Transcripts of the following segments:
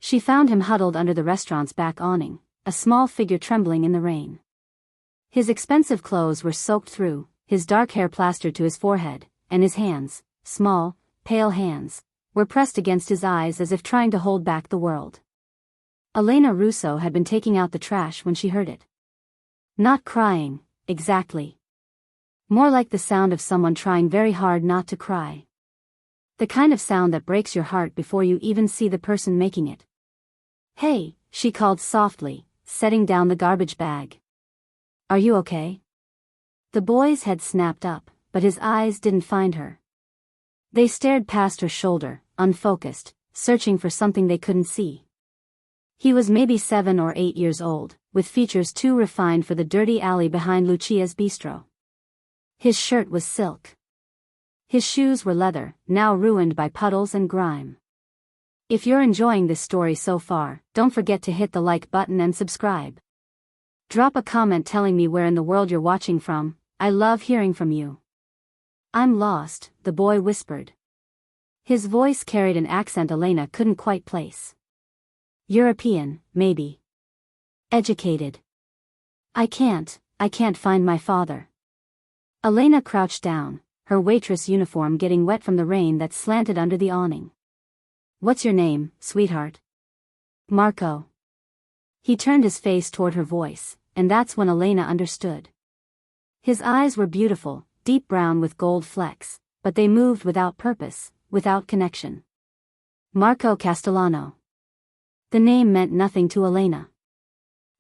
She found him huddled under the restaurant's back awning, a small figure trembling in the rain. His expensive clothes were soaked through, his dark hair plastered to his forehead, and his hands, small, pale hands, were pressed against his eyes as if trying to hold back the world. Elena Russo had been taking out the trash when she heard it. Not crying, exactly. More like the sound of someone trying very hard not to cry. The kind of sound that breaks your heart before you even see the person making it. "Hey," she called softly, setting down the garbage bag. "Are you okay?" The boy's head snapped up, but his eyes didn't find her. They stared past her shoulder, unfocused, searching for something they couldn't see. He was maybe 7 or 8 years old, with features too refined for the dirty alley behind Lucia's Bistro. His shirt was silk. His shoes were leather, now ruined by puddles and grime. If you're enjoying this story so far, don't forget to hit the like button and subscribe. Drop a comment telling me where in the world you're watching from. I love hearing from you. "I'm lost," the boy whispered. His voice carried an accent Elena couldn't quite place. "European, maybe. Educated. I can't find my father." Elena crouched down, her waitress uniform getting wet from the rain that slanted under the awning. "What's your name, sweetheart?" "Marco." He turned his face toward her voice, and that's when Elena understood. His eyes were beautiful, deep brown with gold flecks, but they moved without purpose, without connection. Marco Castellano. The name meant nothing to Elena.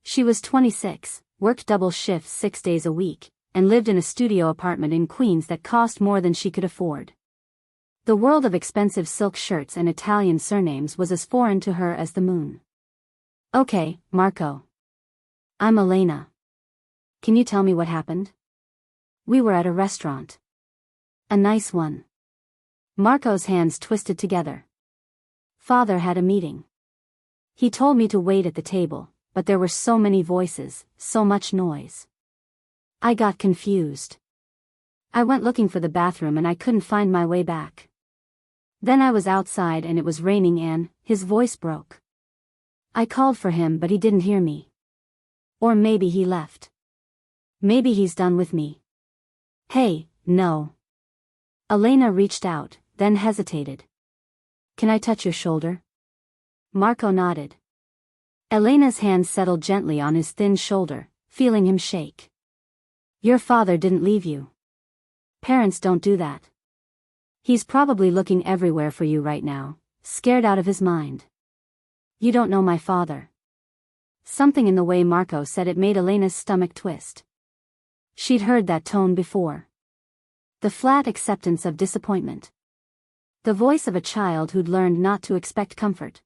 She was 26, worked double shifts 6 days a week, and lived in a studio apartment in Queens that cost more than she could afford. The world of expensive silk shirts and Italian surnames was as foreign to her as the moon. "Okay, Marco. I'm Elena. Can you tell me what happened?" "We were at a restaurant. A nice one." Marco's hands twisted together. "Father had a meeting. He told me to wait at the table, but there were so many voices, so much noise. I got confused. I went looking for the bathroom and I couldn't find my way back. Then I was outside and it was raining and his voice broke. I called for him but he didn't hear me. Or maybe he left. Maybe he's done with me." "Hey, no." Elena reached out, then hesitated. "Can I touch your shoulder?" Marco nodded. Elena's hand settled gently on his thin shoulder, feeling him shake. "Your father didn't leave you. Parents don't do that. He's probably looking everywhere for you right now, scared out of his mind." "You don't know my father." Something in the way Marco said it made Elena's stomach twist. She'd heard that tone before. The flat acceptance of disappointment. The voice of a child who'd learned not to expect comfort.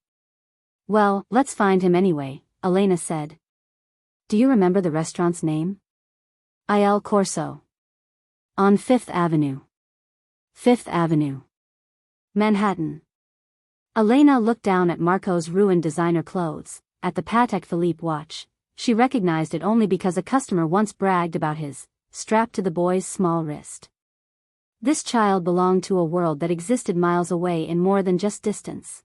"Well, let's find him anyway," Elena said. "Do you remember the restaurant's name?" "Il Corso. On 5th Avenue. 5th Avenue. Manhattan." Elena looked down at Marco's ruined designer clothes, at the Patek Philippe watch. She recognized it only because a customer once bragged about his, strapped to the boy's small wrist. This child belonged to a world that existed miles away in more than just distance.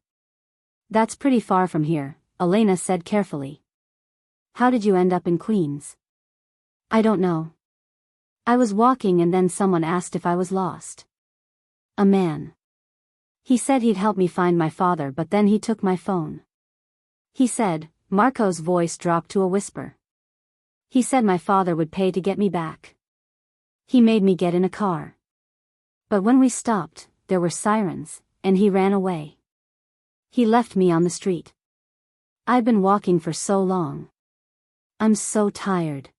"That's pretty far from here," Elena said carefully. "How did you end up in Queens?" "I don't know. I was walking and then someone asked if I was lost. A man. He said he'd help me find my father but then he took my phone. He said," Marco's voice dropped to a whisper. "He said my father would pay to get me back. He made me get in a car. But when we stopped, there were sirens, and he ran away. He left me on the street. I've been walking for so long. I'm so tired."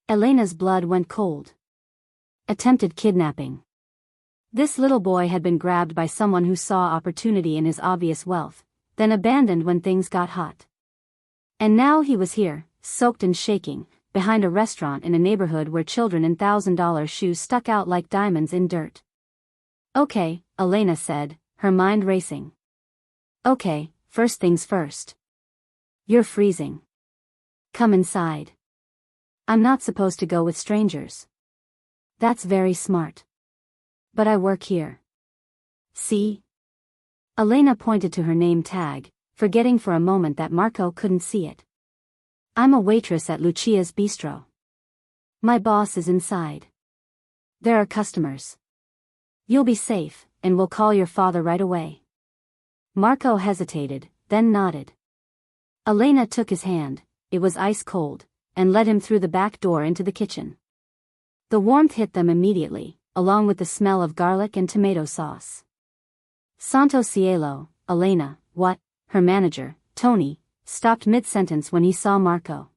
Elena's blood went cold. Attempted kidnapping. This little boy had been grabbed by someone who saw opportunity in his obvious wealth, then abandoned when things got hot. And now he was here, soaked and shaking, behind a restaurant in a neighborhood where children in $1,000 shoes stuck out like diamonds in dirt. "Okay," Elena said, her mind racing. "Okay, first things first. You're freezing. Come inside." "I'm not supposed to go with strangers." "That's very smart. But I work here. See?" Elena pointed to her name tag, forgetting for a moment that Marco couldn't see it. I'm a waitress at Lucia's Bistro. My boss is inside. There are customers. You'll be safe, and we'll call your father right away. Marco hesitated, then nodded. Elena took his hand, it was ice cold, and led him through the back door into the kitchen. The warmth hit them immediately, along with the smell of garlic and tomato sauce. Santo cielo, Elena, what? Her manager, Tony, stopped mid-sentence when he saw Marco.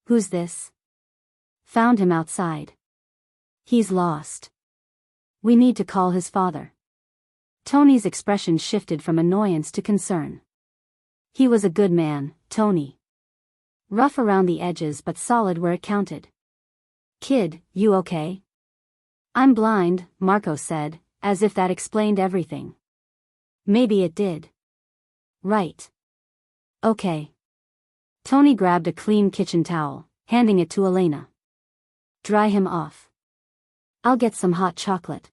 Who's this? Found him outside. He's lost. We need to call his father. Tony's expression shifted from annoyance to concern. He was a good man, Tony. Rough around the edges but solid where it counted. Kid, you okay? I'm blind, Marco said, as if that explained everything. Maybe it did. Right. Okay. Tony grabbed a clean kitchen towel, handing it to Elena. Dry him off. I'll get some hot chocolate.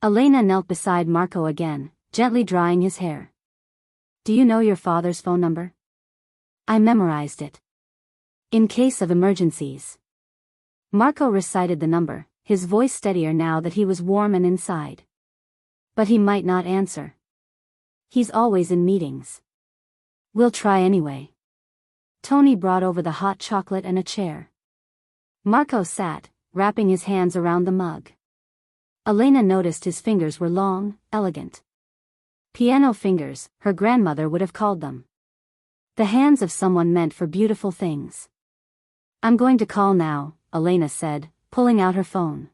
Elena knelt beside Marco again, gently drying his hair. Do you know your father's phone number? I memorized it. In case of emergencies. Marco recited the number, his voice steadier now that he was warm and inside. But he might not answer. He's always in meetings. We'll try anyway. Tony brought over the hot chocolate and a chair. Marco sat, wrapping his hands around the mug. Elena noticed his fingers were long, elegant. Piano fingers, her grandmother would have called them. The hands of someone meant for beautiful things. I'm going to call now, Elena said, pulling out her phone.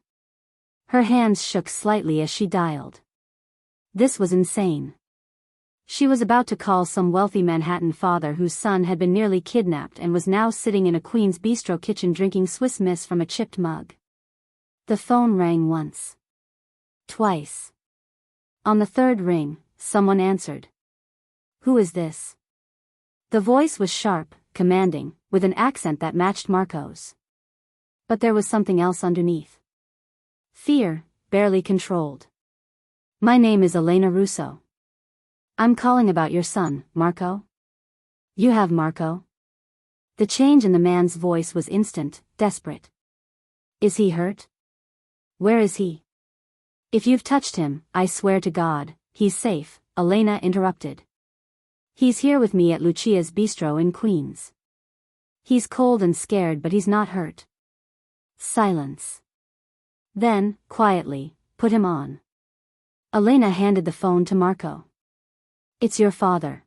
Her hands shook slightly as she dialed. This was insane. She was about to call some wealthy Manhattan father whose son had been nearly kidnapped and was now sitting in a Queen's Bistro kitchen drinking Swiss Miss from a chipped mug. The phone rang once. Twice. On the third ring, someone answered. Who is this? The voice was sharp, commanding, with an accent that matched Marco's. But there was something else underneath. Fear, barely controlled. My name is Elena Russo. I'm calling about your son, Marco. You have Marco? The change in the man's voice was instant, desperate. Is he hurt? Where is he? If you've touched him, I swear to God, he's safe, Elena interrupted. He's here with me at Lucia's Bistro in Queens. He's cold and scared but he's not hurt. Silence. Then, quietly, put him on. Elena handed the phone to Marco. It's your father.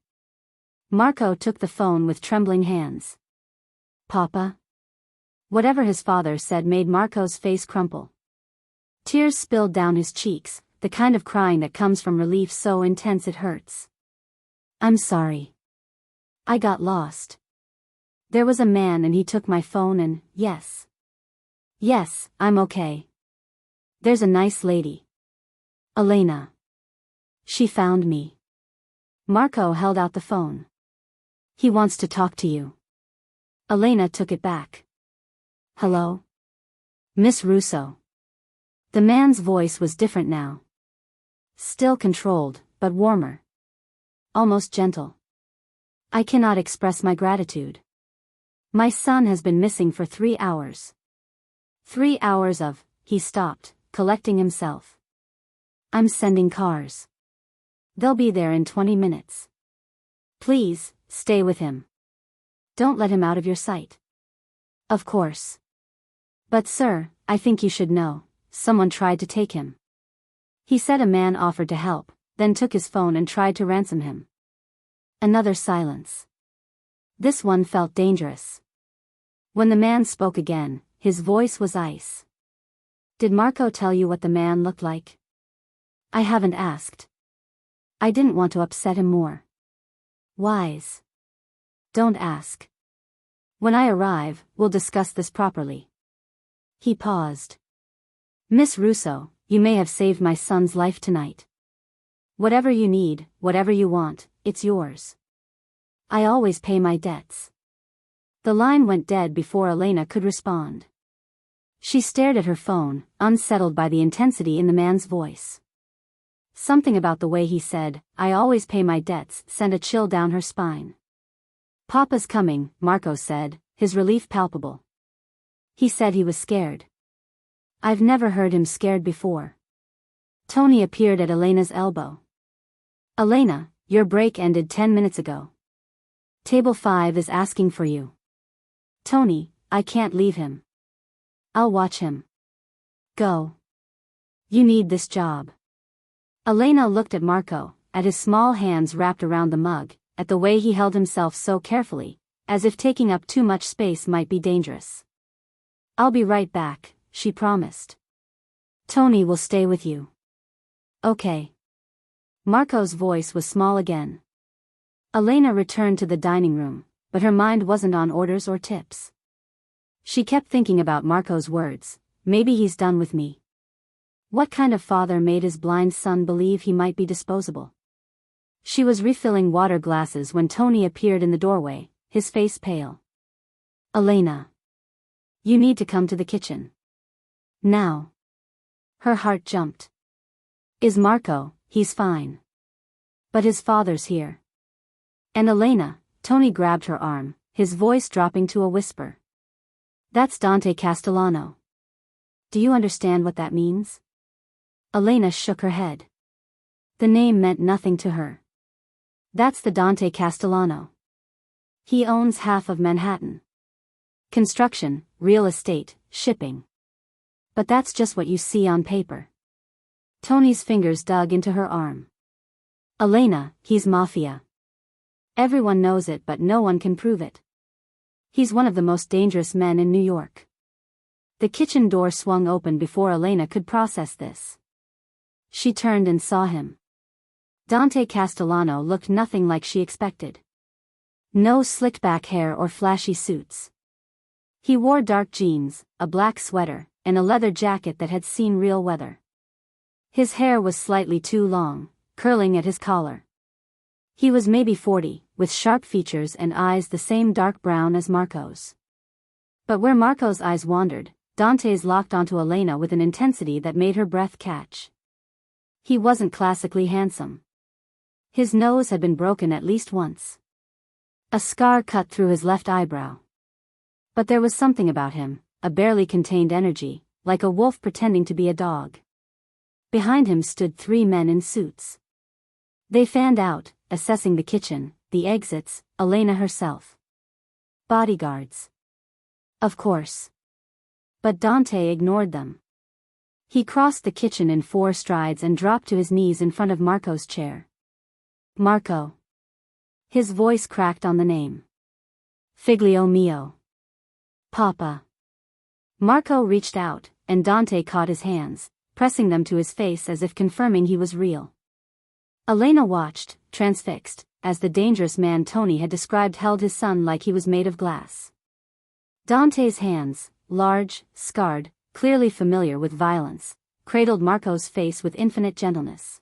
Marco took the phone with trembling hands. Papa? Whatever his father said made Marco's face crumple. Tears spilled down his cheeks, the kind of crying that comes from relief so intense it hurts. I'm sorry. I got lost. There was a man and he took my phone and, yes. Yes, I'm okay. There's a nice lady. Elena. She found me. Marco held out the phone. He wants to talk to you. Elena took it back. Hello? Miss Russo. The man's voice was different now. Still controlled, but warmer. Almost gentle. I cannot express my gratitude. My son has been missing for 3 hours. 3 hours of, he stopped, collecting himself. I'm sending cars. They'll be there in 20 minutes. Please, stay with him. Don't let him out of your sight. Of course. But sir, I think you should know, someone tried to take him. He said a man offered to help, then took his phone and tried to ransom him. Another silence. This one felt dangerous. When the man spoke again, his voice was ice. Did Marco tell you what the man looked like? I haven't asked. I didn't want to upset him more. Wise. Don't ask. When I arrive, we'll discuss this properly. He paused. Miss Russo, you may have saved my son's life tonight. Whatever you need, whatever you want, it's yours. I always pay my debts. The line went dead before Elena could respond. She stared at her phone, unsettled by the intensity in the man's voice. Something about the way he said, "I always pay my debts," sent a chill down her spine. "Papa's coming," Marco said, his relief palpable. He said he was scared. I've never heard him scared before. Tony appeared at Elena's elbow. "Elena, your break ended 10 minutes ago. Table 5 is asking for you." "Tony, I can't leave him. I'll watch him." "Go. You need this job." Elena looked at Marco, at his small hands wrapped around the mug, at the way he held himself so carefully, as if taking up too much space might be dangerous. "I'll be right back," she promised. "Tony will stay with you." "Okay." Marco's voice was small again. Elena returned to the dining room, but her mind wasn't on orders or tips. She kept thinking about Marco's words, "Maybe he's done with me." What kind of father made his blind son believe he might be disposable? She was refilling water glasses when Tony appeared in the doorway, his face pale. "Elena. You need to come to the kitchen. Now." Her heart jumped. "Is Marco?" "He's fine. But his father's here." "And Elena," Tony grabbed her arm, his voice dropping to a whisper. "That's Dante Castellano. Do you understand what that means?" Elena shook her head. The name meant nothing to her. "That's the Dante Castellano. He owns half of Manhattan. Construction, real estate, shipping. But that's just what you see on paper." Tony's fingers dug into her arm. "Elena, he's Mafia. Everyone knows it but no one can prove it. He's one of the most dangerous men in New York." The kitchen door swung open before Elena could process this. She turned and saw him. Dante Castellano looked nothing like she expected. No slicked back hair or flashy suits. He wore dark jeans, a black sweater, and a leather jacket that had seen real weather. His hair was slightly too long, curling at his collar. He was maybe 40, with sharp features and eyes the same dark brown as Marco's. But where Marco's eyes wandered, Dante's locked onto Elena with an intensity that made her breath catch. He wasn't classically handsome. His nose had been broken at least once. A scar cut through his left eyebrow. But there was something about him, a barely contained energy, like a wolf pretending to be a dog. Behind him stood 3 men in suits. They fanned out, assessing the kitchen, the exits, Elena herself. Bodyguards. Of course. But Dante ignored them. He crossed the kitchen in 4 strides and dropped to his knees in front of Marco's chair. "Marco." His voice cracked on the name. "Figlio mio. Papa." Marco reached out, and Dante caught his hands, pressing them to his face as if confirming he was real. Elena watched, transfixed, as the dangerous man Tony had described held his son like he was made of glass. Dante's hands, large, scarred, clearly familiar with violence, cradled Marco's face with infinite gentleness.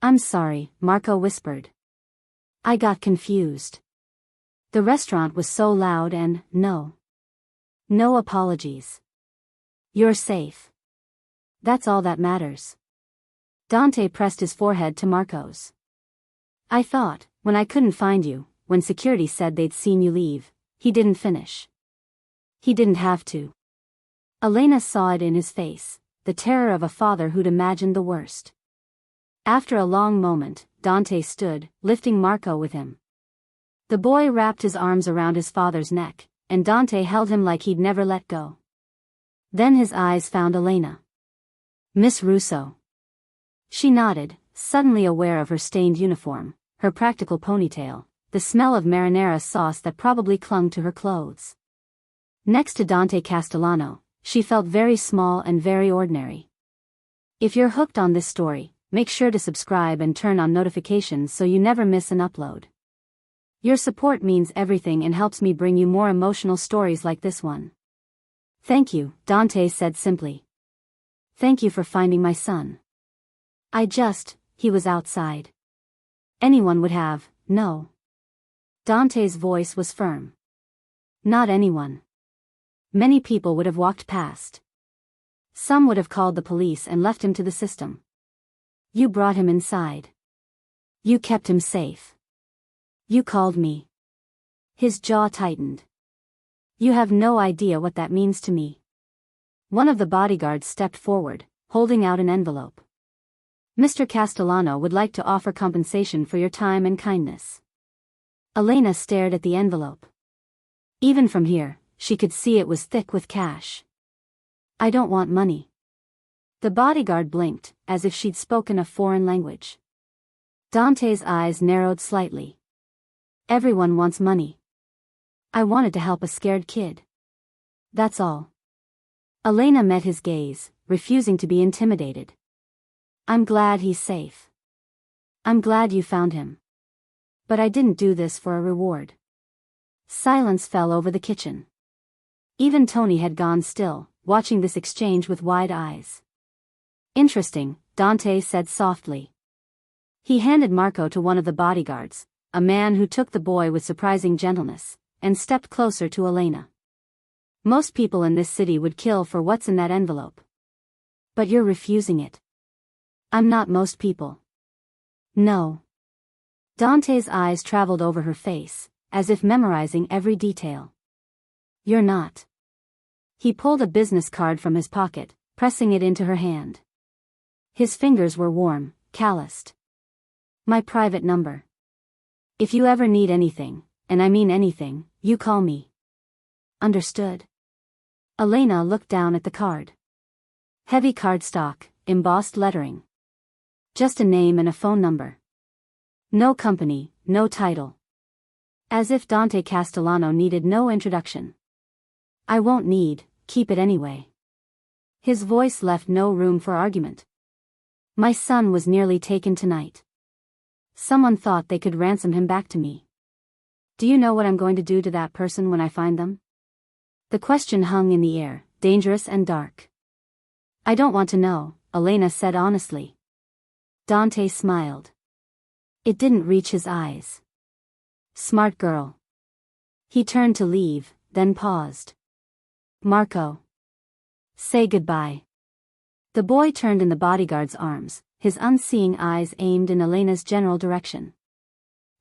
"I'm sorry," Marco whispered. "I got confused. The restaurant was so loud and, no apologies. You're safe. That's all that matters." Dante pressed his forehead to Marco's. "I thought, when I couldn't find you, when security said they'd seen you leave," he didn't finish. "He didn't have to." Elena saw it in his face, the terror of a father who'd imagined the worst. After a long moment, Dante stood, lifting Marco with him. The boy wrapped his arms around his father's neck, and Dante held him like he'd never let go. Then his eyes found Elena. "Miss Russo." She nodded, suddenly aware of her stained uniform, her practical ponytail, the smell of marinara sauce that probably clung to her clothes. Next to Dante Castellano, she felt very small and very ordinary. If you're hooked on this story, make sure to subscribe and turn on notifications so you never miss an upload. Your support means everything and helps me bring you more emotional stories like this one. "Thank you," Dante said simply. "Thank you for finding my son. He was outside. Anyone would have, no." Dante's voice was firm. "Not anyone. Many people would have walked past. Some would have called the police and left him to the system. You brought him inside. You kept him safe. You called me. His jaw tightened. You have no idea what that means to me. One of the bodyguards stepped forward, holding out an envelope. Mr. Castellano would like to offer compensation for your time and kindness. Elena stared at the envelope. Even from here, she could see it was thick with cash. I don't want money. The bodyguard blinked, as if she'd spoken a foreign language. Dante's eyes narrowed slightly. Everyone wants money. I wanted to help a scared kid. That's all. Elena met his gaze, refusing to be intimidated. I'm glad he's safe. I'm glad you found him. But I didn't do this for a reward. Silence fell over the kitchen. Even Tony had gone still, watching this exchange with wide eyes. Interesting, Dante said softly. He handed Marco to one of the bodyguards, a man who took the boy with surprising gentleness, and stepped closer to Elena. Most people in this city would kill for what's in that envelope. But you're refusing it. I'm not most people. No. Dante's eyes traveled over her face, as if memorizing every detail. You're not. He pulled a business card from his pocket, pressing it into her hand. His fingers were warm, calloused. My private number. If you ever need anything, and I mean anything, you call me. Understood? Elena looked down at the card. Heavy cardstock, embossed lettering. Just a name and a phone number. No company, no title. As if Dante Castellano needed no introduction. I won't need, keep it anyway. His voice left no room for argument. My son was nearly taken tonight. Someone thought they could ransom him back to me. Do you know what I'm going to do to that person when I find them? The question hung in the air, dangerous and dark. I don't want to know, Elena said honestly. Dante smiled. It didn't reach his eyes. Smart girl. He turned to leave, then paused. Marco. Say goodbye. The boy turned in the bodyguard's arms, his unseeing eyes aimed in Elena's general direction.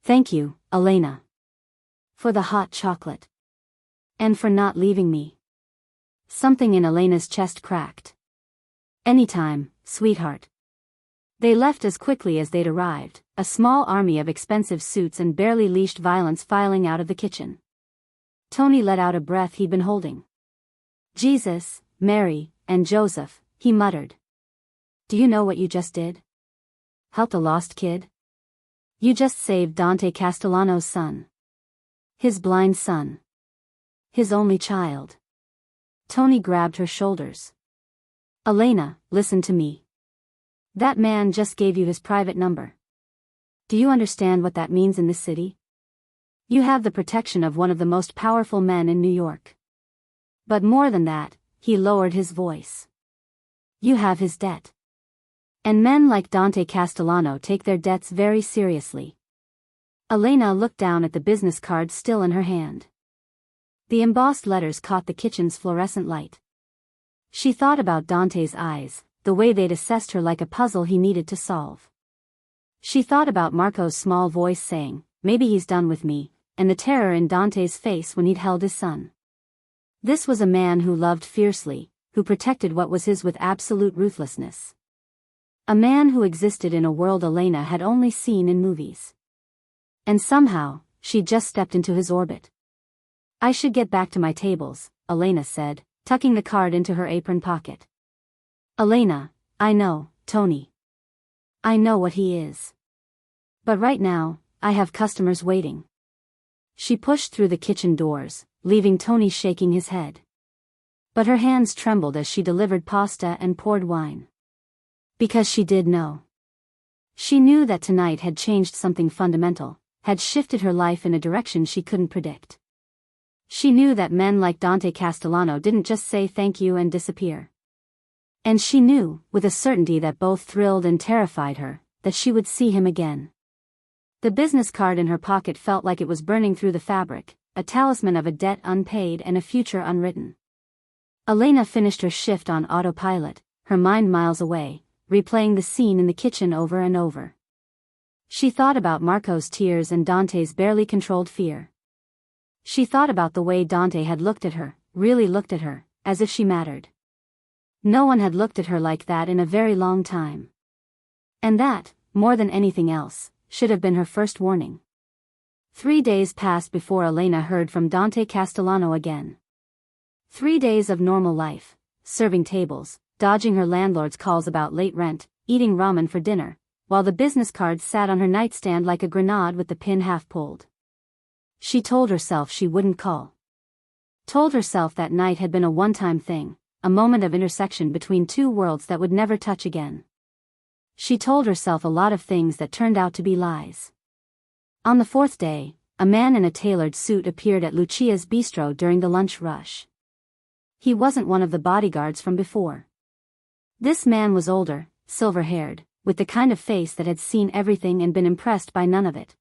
Thank you, Elena. For the hot chocolate. And for not leaving me. Something in Elena's chest cracked. Anytime, sweetheart. They left as quickly as they'd arrived, a small army of expensive suits and barely leashed violence filing out of the kitchen. Tony let out a breath he'd been holding. Jesus, Mary, and Joseph, he muttered. Do you know what you just did? Helped a lost kid? You just saved Dante Castellano's son. His blind son. His only child. Tony grabbed her shoulders. Elena, listen to me. That man just gave you his private number. Do you understand what that means in this city? You have the protection of one of the most powerful men in New York. But more than that, he lowered his voice. You have his debt. And men like Dante Castellano take their debts very seriously. Elena looked down at the business card still in her hand. The embossed letters caught the kitchen's fluorescent light. She thought about Dante's eyes, the way they'd assessed her like a puzzle he needed to solve. She thought about Marco's small voice saying, maybe he's done with me, and the terror in Dante's face when he'd held his son. This was a man who loved fiercely, who protected what was his with absolute ruthlessness. A man who existed in a world Elena had only seen in movies. And somehow, she'd just stepped into his orbit. I should get back to my tables, Elena said, tucking the card into her apron pocket. Elena, I know, Tony. I know what he is. But right now, I have customers waiting. She pushed through the kitchen doors, leaving Tony shaking his head. But her hands trembled as she delivered pasta and poured wine. Because she did know. She knew that tonight had changed something fundamental, had shifted her life in a direction she couldn't predict. She knew that men like Dante Castellano didn't just say thank you and disappear. And she knew, with a certainty that both thrilled and terrified her, that she would see him again. The business card in her pocket felt like it was burning through the fabric, a talisman of a debt unpaid and a future unwritten. Elena finished her shift on autopilot, her mind miles away, replaying the scene in the kitchen over and over. She thought about Marco's tears and Dante's barely controlled fear. She thought about the way Dante had looked at her, really looked at her, as if she mattered. No one had looked at her like that in a very long time. And that, more than anything else, should have been her first warning. 3 days passed before Elena heard from Dante Castellano again. 3 days of normal life, serving tables, dodging her landlord's calls about late rent, eating ramen for dinner, while the business cards sat on her nightstand like a grenade with the pin half pulled. She told herself she wouldn't call. Told herself that night had been a one-time thing, a moment of intersection between two worlds that would never touch again. She told herself a lot of things that turned out to be lies. On the 4th day, a man in a tailored suit appeared at Lucia's Bistro during the lunch rush. He wasn't one of the bodyguards from before. This man was older, silver-haired, with the kind of face that had seen everything and been impressed by none of it.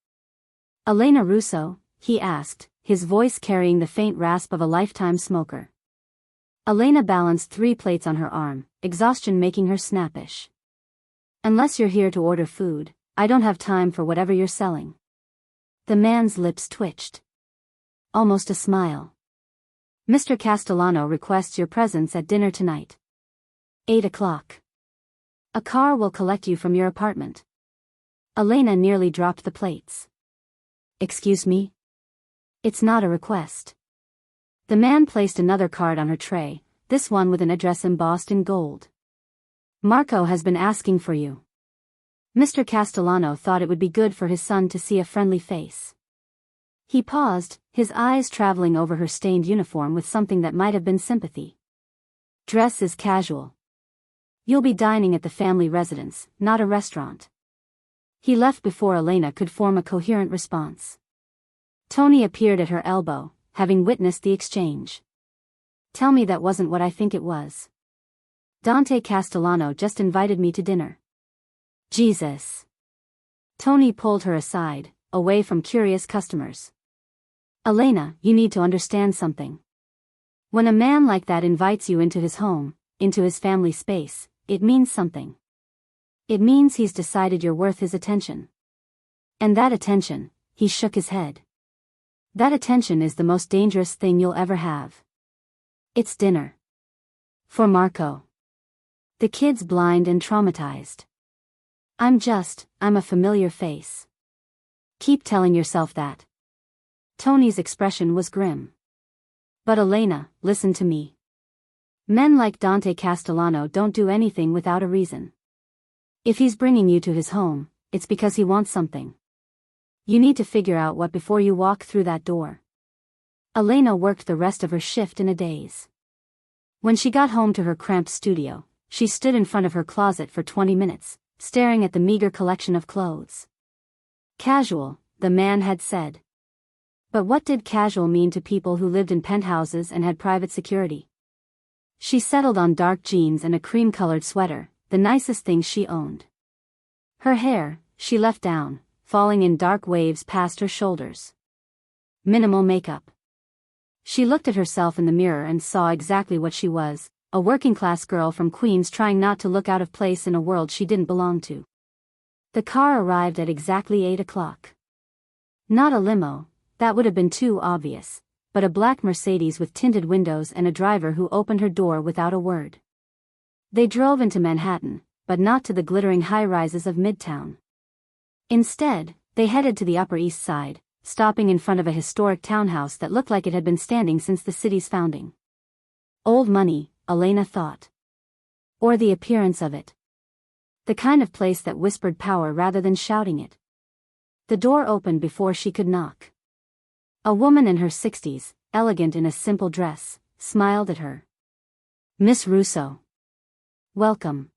"Elena Russo?" he asked, his voice carrying the faint rasp of a lifetime smoker. Elena balanced 3 plates on her arm, exhaustion making her snappish. "Unless you're here to order food, I don't have time for whatever you're selling." The man's lips twitched. Almost a smile. "Mr. Castellano requests your presence at dinner tonight. 8 o'clock. A car will collect you from your apartment." Elena nearly dropped the plates. "Excuse me? It's not a request." The man placed another card on her tray, this one with an address embossed in gold. "Marco has been asking for you." Mr. Castellano thought it would be good for his son to see a friendly face. He paused, his eyes traveling over her stained uniform with something that might have been sympathy. "Dress is casual. You'll be dining at the family residence, not a restaurant." He left before Elena could form a coherent response. Tony appeared at her elbow, having witnessed the exchange. "Tell me that wasn't what I think it was. Dante Castellano just invited me to dinner." "Jesus." Tony pulled her aside, away from curious customers. "Elena, you need to understand something. When a man like that invites you into his home, into his family space, it means something. It means he's decided you're worth his attention. And that attention," he shook his head. "That attention is the most dangerous thing you'll ever have. It's dinner. For Marco. The kid's blind and traumatized. I'm a familiar face. Keep telling yourself that." Tony's expression was grim. "But Elena, listen to me. Men like Dante Castellano don't do anything without a reason. If he's bringing you to his home, it's because he wants something. You need to figure out what before you walk through that door." Elena worked the rest of her shift in a daze. When she got home to her cramped studio, she stood in front of her closet for 20 minutes, staring at the meager collection of clothes. Casual, the man had said. But what did casual mean to people who lived in penthouses and had private security? She settled on dark jeans and a cream-colored sweater, the nicest things she owned. Her hair, she left down, falling in dark waves past her shoulders. Minimal makeup. She looked at herself in the mirror and saw exactly what she was, a working-class girl from Queens trying not to look out of place in a world she didn't belong to. The car arrived at exactly 8 o'clock. Not a limo, that would have been too obvious, but a black Mercedes with tinted windows and a driver who opened her door without a word. They drove into Manhattan, but not to the glittering high-rises of Midtown. Instead, they headed to the Upper East Side, stopping in front of a historic townhouse that looked like it had been standing since the city's founding. Old money, Elena thought. Or the appearance of it. The kind of place that whispered power rather than shouting it. The door opened before she could knock. A woman in her 60s, elegant in a simple dress, smiled at her. "Miss Russo. Welcome.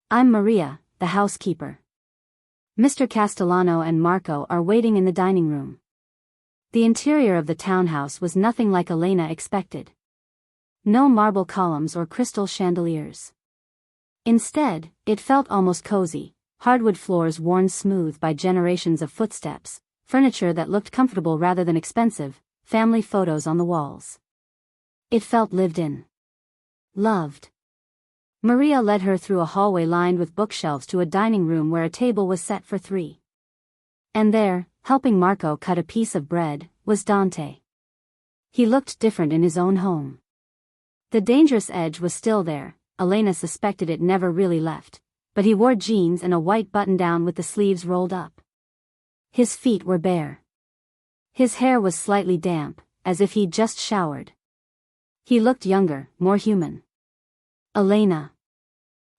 I'm Maria, the housekeeper. Mr. Castellano and Marco are waiting in the dining room." The interior of the townhouse was nothing like Elena expected. No marble columns or crystal chandeliers. Instead, it felt almost cozy, hardwood floors worn smooth by generations of footsteps, furniture that looked comfortable rather than expensive, family photos on the walls. It felt lived in. Loved. Maria led her through a hallway lined with bookshelves to a dining room where a table was set for 3. And there, helping Marco cut a piece of bread, was Dante. He looked different in his own home. The dangerous edge was still there. Elena suspected it never really left, but he wore jeans and a white button-down with the sleeves rolled up. His feet were bare. His hair was slightly damp, as if he'd just showered. He looked younger, more human. Elena.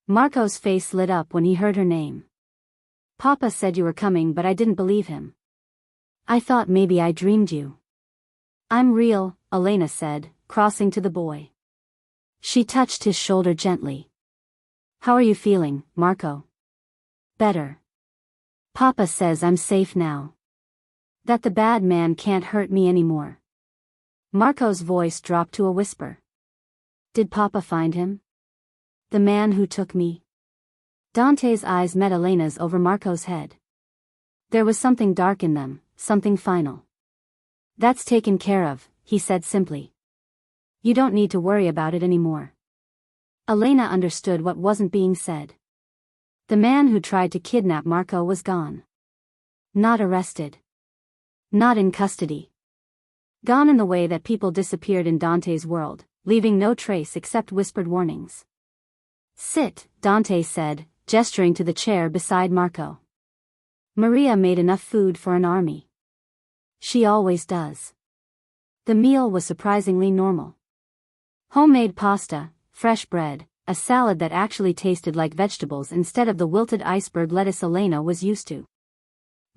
Marco's face lit up when he heard her name. Papa said you were coming, but I didn't believe him. I thought maybe I dreamed you. I'm real, Elena said, crossing to the boy. She touched his shoulder gently. How are you feeling, Marco? Better. Papa says I'm safe now. That the bad man can't hurt me anymore. Marco's voice dropped to a whisper. Did Papa find him? The man who took me? Dante's eyes met Elena's over Marco's head. There was something dark in them, something final. That's taken care of, he said simply. You don't need to worry about it anymore. Elena understood what wasn't being said. The man who tried to kidnap Marco was gone. Not arrested. Not in custody. Gone in the way that people disappeared in Dante's world, leaving no trace except whispered warnings. Sit, Dante said, gesturing to the chair beside Marco. Maria made enough food for an army. She always does. The meal was surprisingly normal. Homemade pasta, fresh bread, a salad that actually tasted like vegetables instead of the wilted iceberg lettuce Elena was used to.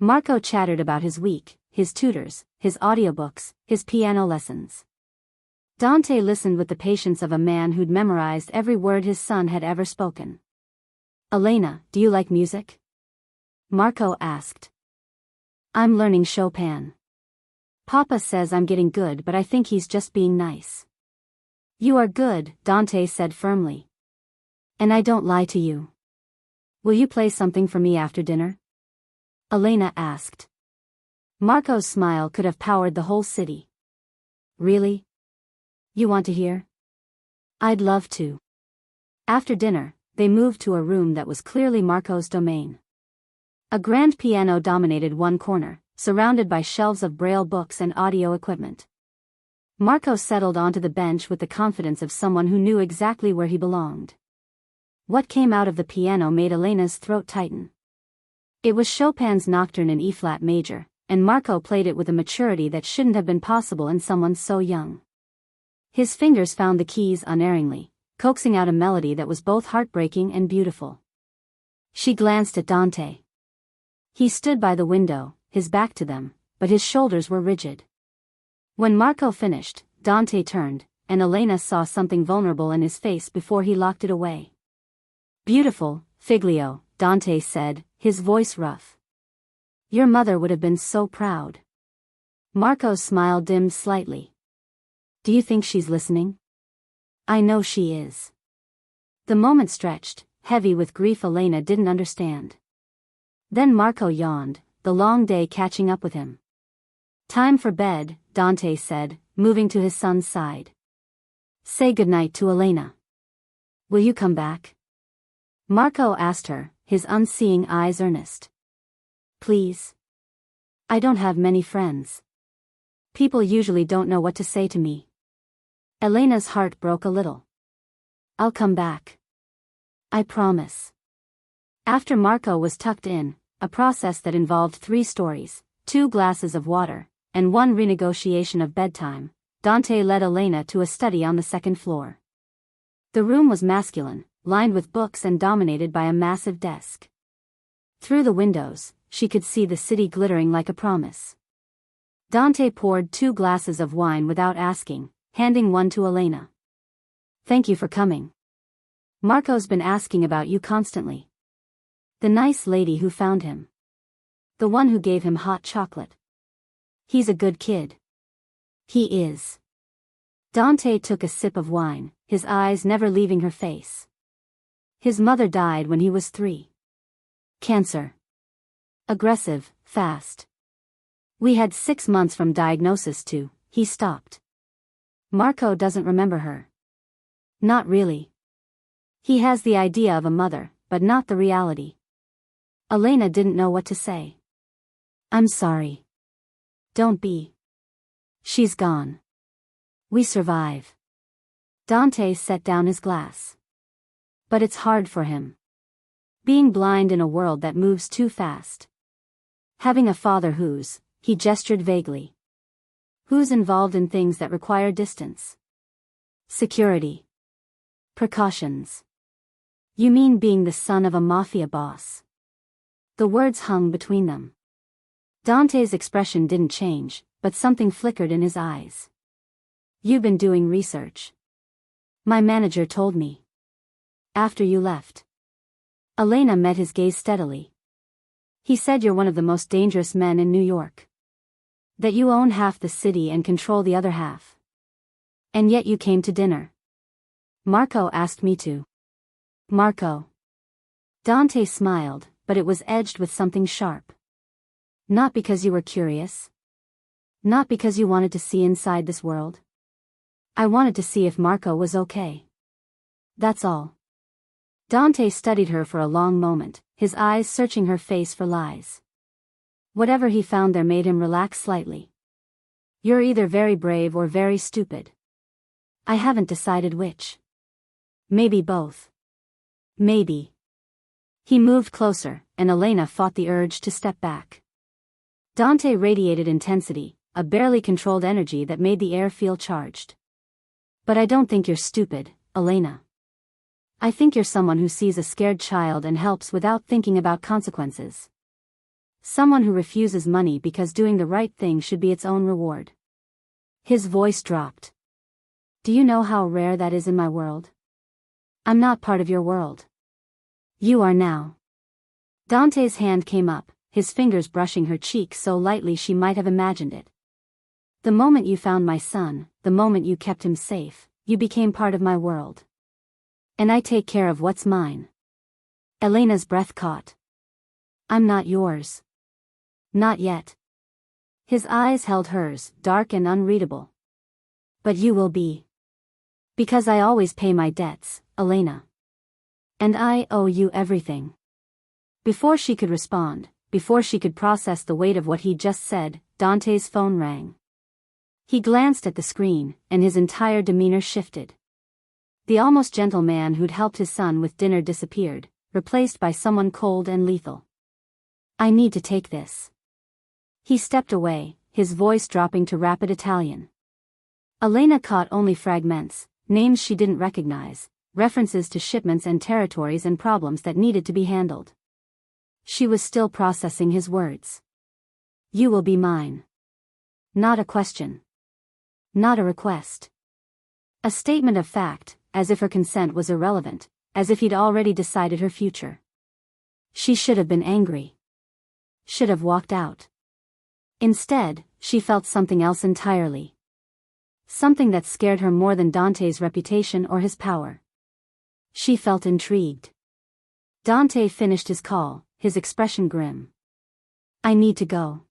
Marco chattered about his week, his tutors, his audiobooks, his piano lessons. Dante listened with the patience of a man who'd memorized every word his son had ever spoken. Elena, do you like music? Marco asked. I'm learning Chopin. Papa says I'm getting good, but I think he's just being nice. You are good, Dante said firmly. And I don't lie to you. Will you play something for me after dinner? Elena asked. Marco's smile could have powered the whole city. Really? You want to hear? I'd love to. After dinner, they moved to a room that was clearly Marco's domain. A grand piano dominated one corner, surrounded by shelves of Braille books and audio equipment. Marco settled onto the bench with the confidence of someone who knew exactly where he belonged. What came out of the piano made Elena's throat tighten. It was Chopin's Nocturne in E-flat major, and Marco played it with a maturity that shouldn't have been possible in someone so young. His fingers found the keys unerringly, coaxing out a melody that was both heartbreaking and beautiful. She glanced at Dante. He stood by the window, his back to them, but his shoulders were rigid. When Marco finished, Dante turned, and Elena saw something vulnerable in his face before he locked it away. Beautiful, Figlio, Dante said, his voice rough. Your mother would have been so proud. Marco's smile dimmed slightly. Do you think she's listening? I know she is. The moment stretched, heavy with grief. Elena didn't understand. Then Marco yawned, the long day catching up with him. Time for bed, Dante said, moving to his son's side. Say goodnight to Elena. Will you come back? Marco asked her, his unseeing eyes earnest. Please. I don't have many friends. People usually don't know what to say to me. Elena's heart broke a little. I'll come back. I promise. After Marco was tucked in, a process that involved 3 stories, 2 glasses of water, and 1 renegotiation of bedtime, Dante led Elena to a study on the 2nd floor. The room was masculine, lined with books and dominated by a massive desk. Through the windows, she could see the city glittering like a promise. Dante poured 2 glasses of wine without asking, handing one to Elena. Thank you for coming. Marco's been asking about you constantly. The nice lady who found him. The one who gave him hot chocolate. He's a good kid. He is. Dante took a sip of wine, his eyes never leaving her face. His mother died when he was 3. Cancer. Aggressive, fast. We had 6 months from diagnosis to, he stopped. Marco doesn't remember her. Not really. He has the idea of a mother, but not the reality. Elena didn't know what to say. I'm sorry. Don't be. She's gone. We survive. Dante set down his glass. But it's hard for him. Being blind in a world that moves too fast. Having a father he gestured vaguely. Who's involved in things that require distance? Security. Precautions. You mean being the son of a mafia boss? The words hung between them. Dante's expression didn't change, but something flickered in his eyes. You've been doing research. My manager told me. After you left. Elena met his gaze steadily. He said you're one of the most dangerous men in New York. That you own half the city and control the other half. And yet you came to dinner. Marco asked me to. Marco. Dante smiled, but it was edged with something sharp. Not because you were curious. Not because you wanted to see inside this world. I wanted to see if Marco was okay. That's all. Dante studied her for a long moment, his eyes searching her face for lies. Whatever he found there made him relax slightly. You're either very brave or very stupid. I haven't decided which. Maybe both. Maybe. He moved closer, and Elena fought the urge to step back. Dante radiated intensity, a barely controlled energy that made the air feel charged. But I don't think you're stupid, Elena. I think you're someone who sees a scared child and helps without thinking about consequences. Someone who refuses money because doing the right thing should be its own reward. His voice dropped. Do you know how rare that is in my world? I'm not part of your world. You are now. Dante's hand came up, his fingers brushing her cheek so lightly she might have imagined it. The moment you found my son, the moment you kept him safe, you became part of my world. And I take care of what's mine. Elena's breath caught. I'm not yours. Not yet. His eyes held hers, dark and unreadable. But you will be. Because I always pay my debts, Elena. And I owe you everything. Before she could respond, before she could process the weight of what he'd just said, Dante's phone rang. He glanced at the screen, and his entire demeanor shifted. The almost gentle man who'd helped his son with dinner disappeared, replaced by someone cold and lethal. I need to take this. He stepped away, his voice dropping to rapid Italian. Elena caught only fragments, names she didn't recognize, references to shipments and territories and problems that needed to be handled. She was still processing his words. You will be mine. Not a question. Not a request. A statement of fact, as if her consent was irrelevant, as if he'd already decided her future. She should have been angry. Should have walked out. Instead, she felt something else entirely. Something that scared her more than Dante's reputation or his power. She felt intrigued. Dante finished his call, his expression grim. I need to go.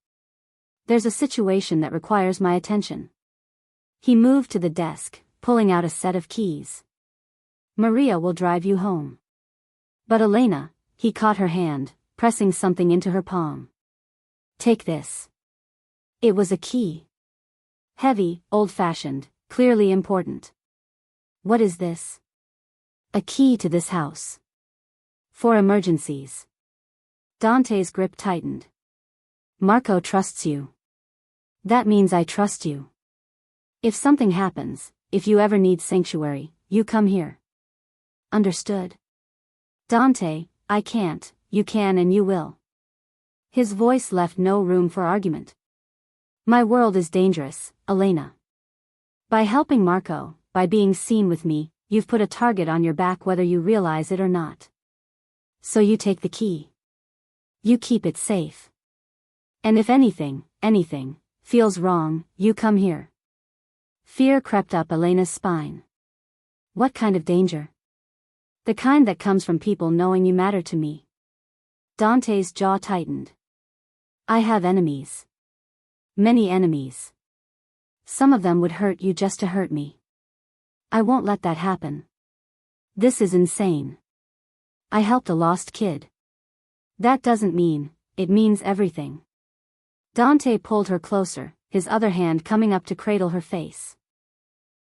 There's a situation that requires my attention. He moved to the desk, pulling out a set of keys. Maria will drive you home. But Elena, he caught her hand, pressing something into her palm. Take this. It was a key. Heavy, old-fashioned, clearly important. What is this? A key to this house. For emergencies. Dante's grip tightened. Marco trusts you. That means I trust you. If something happens, if you ever need sanctuary, you come here. Understood? Dante, I can't, you can and you will. His voice left no room for argument. My world is dangerous, Elena. By helping Marco, by being seen with me, you've put a target on your back whether you realize it or not. So you take the key. You keep it safe. And if anything feels wrong, you come here. Fear crept up Elena's spine. What kind of danger? The kind that comes from people knowing you matter to me. Dante's jaw tightened. I have enemies. Many enemies. Some of them would hurt you just to hurt me. I won't let that happen. This is insane. I helped a lost kid. That doesn't mean, it means everything. Dante pulled her closer, his other hand coming up to cradle her face.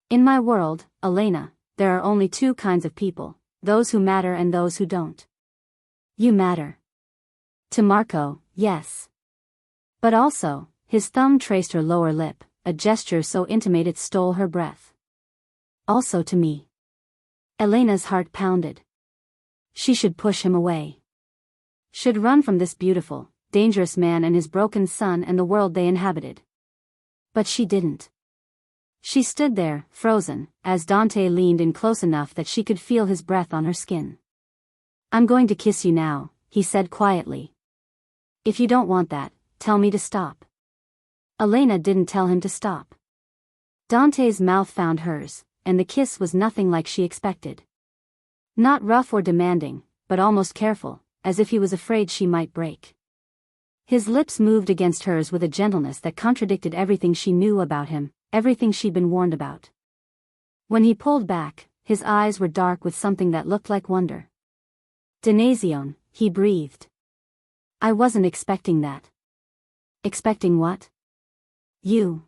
In my world, Elena, there are only two kinds of people, those who matter and those who don't. You matter. To Marco, yes. But also, his thumb traced her lower lip, a gesture so intimate it stole her breath. Also to me. Elena's heart pounded. She should push him away. Should run from this beautiful, dangerous man and his broken son and the world they inhabited. But she didn't. She stood there, frozen, as Dante leaned in close enough that she could feel his breath on her skin. I'm going to kiss you now, he said quietly. If you don't want that, tell me to stop. Elena didn't tell him to stop. Dante's mouth found hers, and the kiss was nothing like she expected. Not rough or demanding, but almost careful, as if he was afraid she might break. His lips moved against hers with a gentleness that contradicted everything she knew about him, everything she'd been warned about. When he pulled back, his eyes were dark with something that looked like wonder. Denazione, he breathed. I wasn't expecting that. Expecting what? You.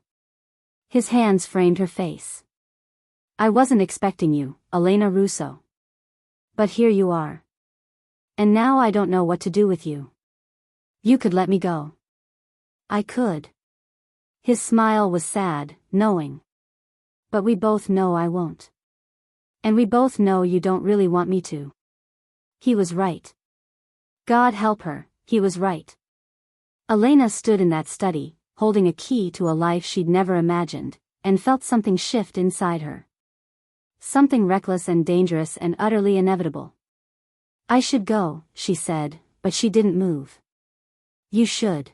His hands framed her face. I wasn't expecting you, Elena Russo. But here you are. And now I don't know what to do with you. You could let me go. I could. His smile was sad, knowing. But we both know I won't. And we both know you don't really want me to. He was right. God help her, he was right. Elena stood in that study, holding a key to a life she'd never imagined, and felt something shift inside her. Something reckless and dangerous and utterly inevitable. I should go, she said, but she didn't move. You should.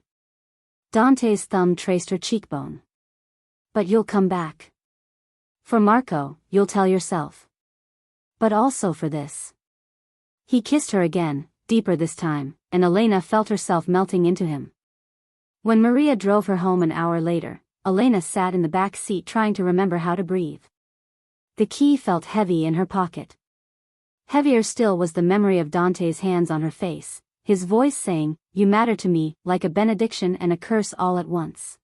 Dante's thumb traced her cheekbone. But you'll come back. For Marco, you'll tell yourself. But also for this. He kissed her again, deeper this time, and Elena felt herself melting into him. When Maria drove her home an hour later, Elena sat in the back seat trying to remember how to breathe. The key felt heavy in her pocket. Heavier still was the memory of Dante's hands on her face, his voice saying, "You matter to me," like a benediction and a curse all at once.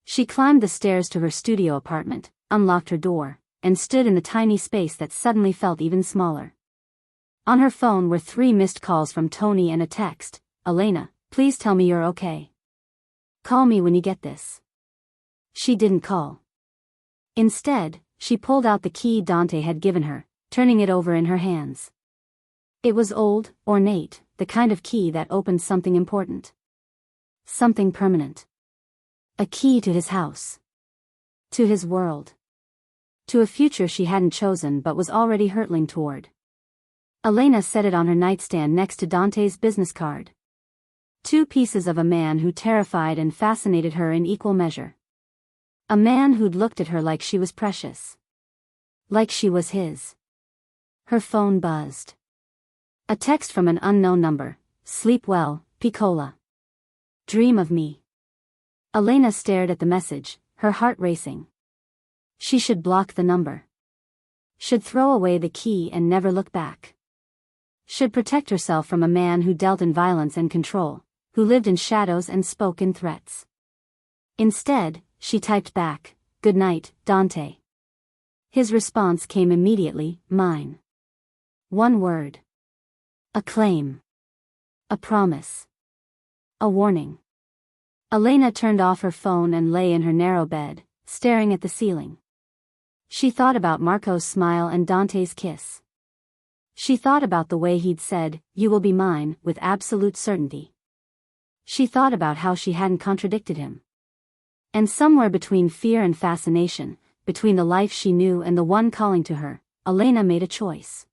She climbed the stairs to her studio apartment, unlocked her door, and stood in the tiny space that suddenly felt even smaller. On her phone were 3 missed calls from Tony and a text, "Elena, please tell me you're okay. Call me when you get this." She didn't call. Instead, she pulled out the key Dante had given her, turning it over in her hands. It was old, ornate, the kind of key that opened something important. Something permanent. A key to his house. To his world. To a future she hadn't chosen but was already hurtling toward. Elena set it on her nightstand next to Dante's business card. 2 pieces of a man who terrified and fascinated her in equal measure. A man who'd looked at her like she was precious. Like she was his. Her phone buzzed. A text from an unknown number. "Sleep well, Piccola. Dream of me." Elena stared at the message, her heart racing. She should block the number. Should throw away the key and never look back. Should protect herself from a man who dealt in violence and control, who lived in shadows and spoke in threats. Instead, she typed back, "Good night, Dante." His response came immediately, "Mine." 1 word. A claim. A promise. A warning. Elena turned off her phone and lay in her narrow bed, staring at the ceiling. She thought about Marco's smile and Dante's kiss. She thought about the way he'd said, "You will be mine," with absolute certainty. She thought about how she hadn't contradicted him. And somewhere between fear and fascination, between the life she knew and the one calling to her, Elena made a choice.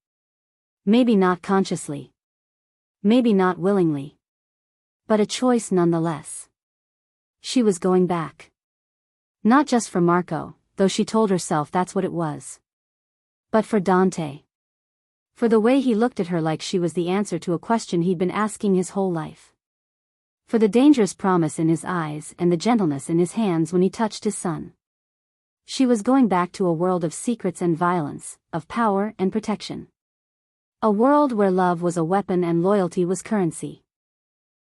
Maybe not consciously. Maybe not willingly. But a choice nonetheless. She was going back. Not just for Marco, though she told herself that's what it was. But for Dante. For the way he looked at her like she was the answer to a question he'd been asking his whole life. For the dangerous promise in his eyes and the gentleness in his hands when he touched his son. She was going back to a world of secrets and violence, of power and protection. A world where love was a weapon and loyalty was currency.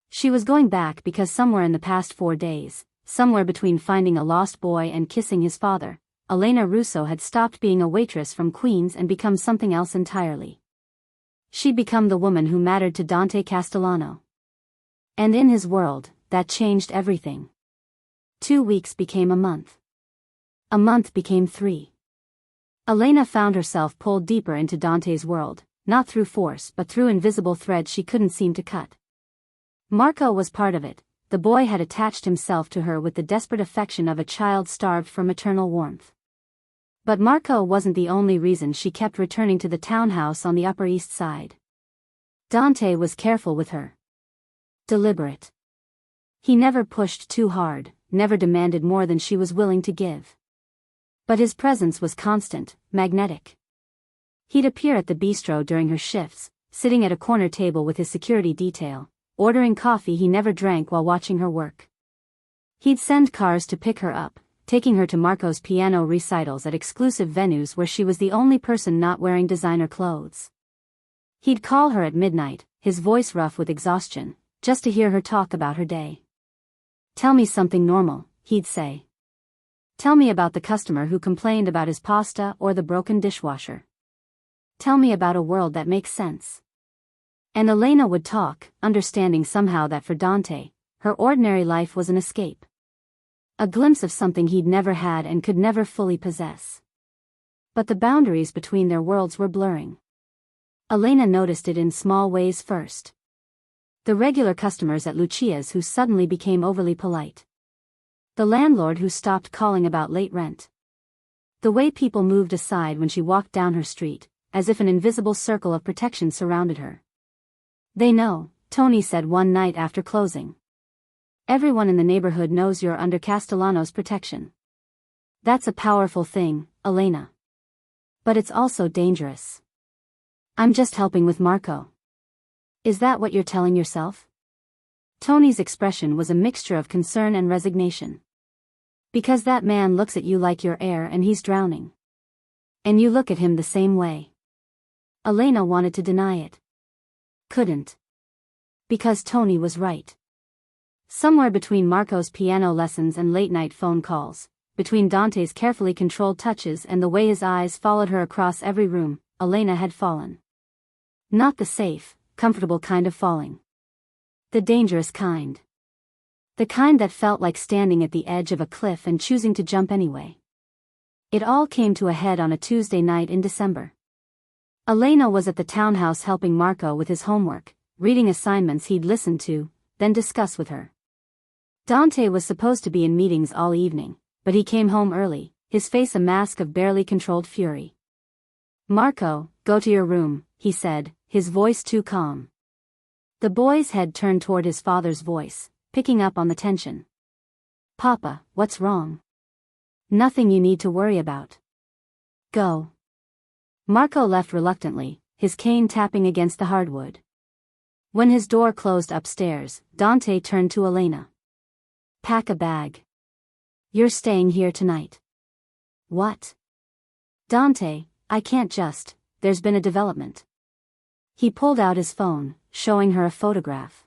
She was going back because somewhere in the past 4 days, somewhere between finding a lost boy and kissing his father, Elena Russo had stopped being a waitress from Queens and become something else entirely. She'd become the woman who mattered to Dante Castellano. And in his world, that changed everything. 2 weeks became a month. A month became 3. Elena found herself pulled deeper into Dante's world, not through force but through invisible threads she couldn't seem to cut. Marco was part of it. The boy had attached himself to her with the desperate affection of a child starved for maternal warmth. But Marco wasn't the only reason she kept returning to the townhouse on the Upper East Side. Dante was careful with her. Deliberate. He never pushed too hard, never demanded more than she was willing to give. But his presence was constant, magnetic. He'd appear at the bistro during her shifts, sitting at a corner table with his security detail, ordering coffee he never drank while watching her work. He'd send cars to pick her up, taking her to Marco's piano recitals at exclusive venues where she was the only person not wearing designer clothes. He'd call her at midnight, his voice rough with exhaustion, just to hear her talk about her day. "Tell me something normal," he'd say. "Tell me about the customer who complained about his pasta or the broken dishwasher. Tell me about a world that makes sense." And Elena would talk, understanding somehow that for Dante, her ordinary life was an escape. A glimpse of something he'd never had and could never fully possess. But the boundaries between their worlds were blurring. Elena noticed it in small ways first. The regular customers at Lucia's who suddenly became overly polite. The landlord who stopped calling about late rent. The way people moved aside when she walked down her street, as if an invisible circle of protection surrounded her. "They know," Tony said one night after closing. "Everyone in the neighborhood knows you're under Castellano's protection." That's a powerful thing, Elena. But it's also dangerous. "I'm just helping with Marco." "Is that what you're telling yourself?" Tony's expression was a mixture of concern and resignation. "Because that man looks at you like you're air and he's drowning. And you look at him the same way." Elena wanted to deny it. Couldn't. Because Tony was right. Somewhere between Marco's piano lessons and late-night phone calls, between Dante's carefully controlled touches and the way his eyes followed her across every room, Elena had fallen. Not the safe, comfortable kind of falling. The dangerous kind. The kind that felt like standing at the edge of a cliff and choosing to jump anyway. It all came to a head on a Tuesday night in December. Elena was at the townhouse helping Marco with his homework, reading assignments he'd listened to, then discuss with her. Dante was supposed to be in meetings all evening, but he came home early, his face a mask of barely controlled fury. "Marco, go to your room," he said, his voice too calm. The boy's head turned toward his father's voice, picking up on the tension. "Papa, what's wrong?" "Nothing you need to worry about. Go." Marco left reluctantly, his cane tapping against the hardwood. When his door closed upstairs, Dante turned to Elena. "Pack a bag. You're staying here tonight." "What?" "Dante, I can't just, there's been a development." He pulled out his phone, showing her a photograph.